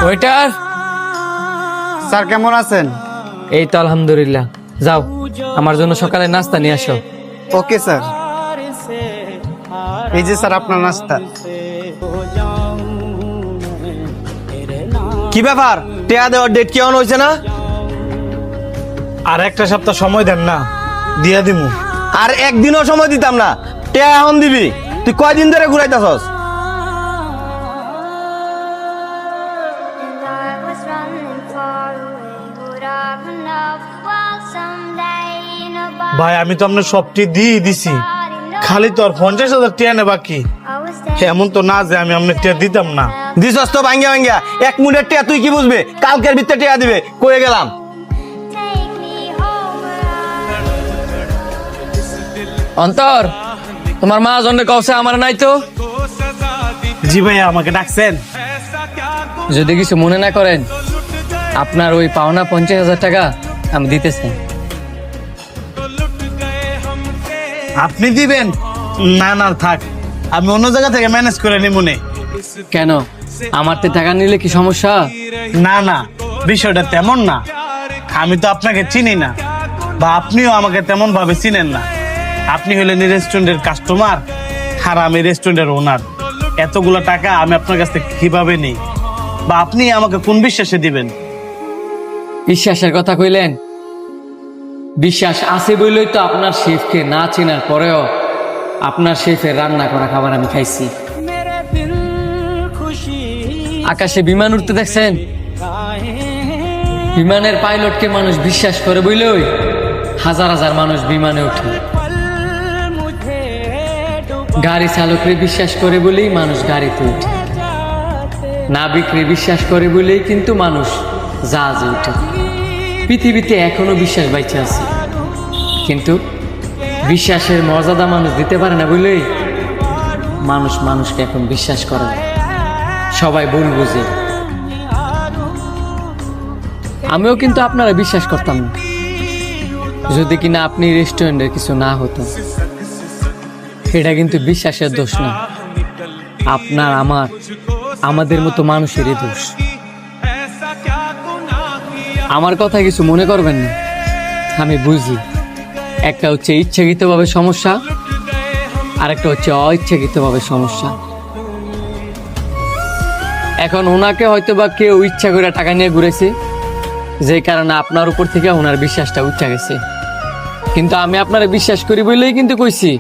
Waiter, sir কেমন আছেন? এই তো আলহামদুলিল্লাহ। যাও, আমার জন্য সকালে নাস্তা নিয়ে আসো। Okay sir. এই যে স্যার আপনার নাস্তা। কি ব্যাপার, টেয়া দেওয়ার ডেট কি অন হয়েছে না? আর একটা সপ্তাহ সময় দেন না, দিয়া দিমু। আর একদিনও সময় দিতাম না, টেয়া এখন দিবি। তুই কয়দিন ধরে ঘুরাইতেছস? ভাই আমি তো আপনার সবটি দিয়ে দিছি, খালি তো আর 50,000 টিয়া নে বাকি। এমন তো না যে আমি আপনার টিয়া দিতাম না। দিছস তো ভাঙ্গা ভাঙ্গা। এক মুঠের টেয়া তুই কি বুঝবে? কালকের ভিতরে টেয়া দিবে কয়ে গেলাম। অন্তর, তোমার মা জন্য কওছে আমার নাই তো। জি ভাইয়া, আমাকে ডাকছেন? যদি কিছু মনে না করেন, আপনার ওই পাওনা 50,000 টাকা আমি দিতেছি। আপনি দিবেন? না না থাক, আমি অন্য জায়গা থেকে ম্যানেজ করে নি মনে। কেন, আমার তো টাকা নিলে কি সমস্যা? না না, বিষয়টা তেমন না। আমি তো আপনাকে চিনি না, বা আপনিও আমাকে তেমন ভাবে চিনেন না। আপনি হলেন এই রেস্টুরেন্টের কাস্টমার, আর আমি রেস্টুরেন্টের ওনার। এতগুলো টাকা আমি আপনার কাছ থেকে কিভাবে নেই, বা আপনি আমাকে কোন বিশ্বাসে দিবেন? বিশ্বাসের কথা কইলেন, বিশ্বাস আছে বলেই তো আপনার শেফকে না চেনার পরেও আপনার শেফের রান্না করা খাবার আমি খাইছি। আকাশে বিমান উঠতে দেখছেন? বিমানের পাইলটকে মানুষ বিশ্বাস করে বলেই হাজার হাজার মানুষ বিমানে ওঠে। গাড়ি চালকরে বিশ্বাস করে বলেই মানুষ গাড়িতে ওঠে। নাবিকরে বিশ্বাস করে বলেই কিন্তু মানুষ জাহাজে ওঠে। পৃথিবীতে এখনো বিশ্বাস বাইচে আছে, কিন্তু বিশ্বাসের মর্যাদা মানুষ দিতে পারে না বলেই মানুষ মানুষকে এখন বিশ্বাস করে না। সবাই ভুল বুঝে। আমিও কিন্তু আপনারা বিশ্বাস করতাম না, যদি কিনা আপনি রেস্টুরেন্টের কিছু না হতো। এটা কিন্তু বিশ্বাসের দোষ না, আপনার আমাদের মতো মানুষেরই দোষ। আমার কথা কিছু মনে করবেন না, আমি বুঝি একটা হচ্ছে ইচ্ছাকৃতভাবে সমস্যা, আর একটা হচ্ছে অইচ্ছাকৃতভাবে সমস্যা। এখন ওনাকে হয়তো বা কেউ ইচ্ছা করে টাকা নিয়ে ঘুরেছে, যে কারণে আপনার উপর থেকে ওনার বিশ্বাসটা উঠে গেছে। কিন্তু আমি আপনারা বিশ্বাস করি বলেই কিন্তু কইছি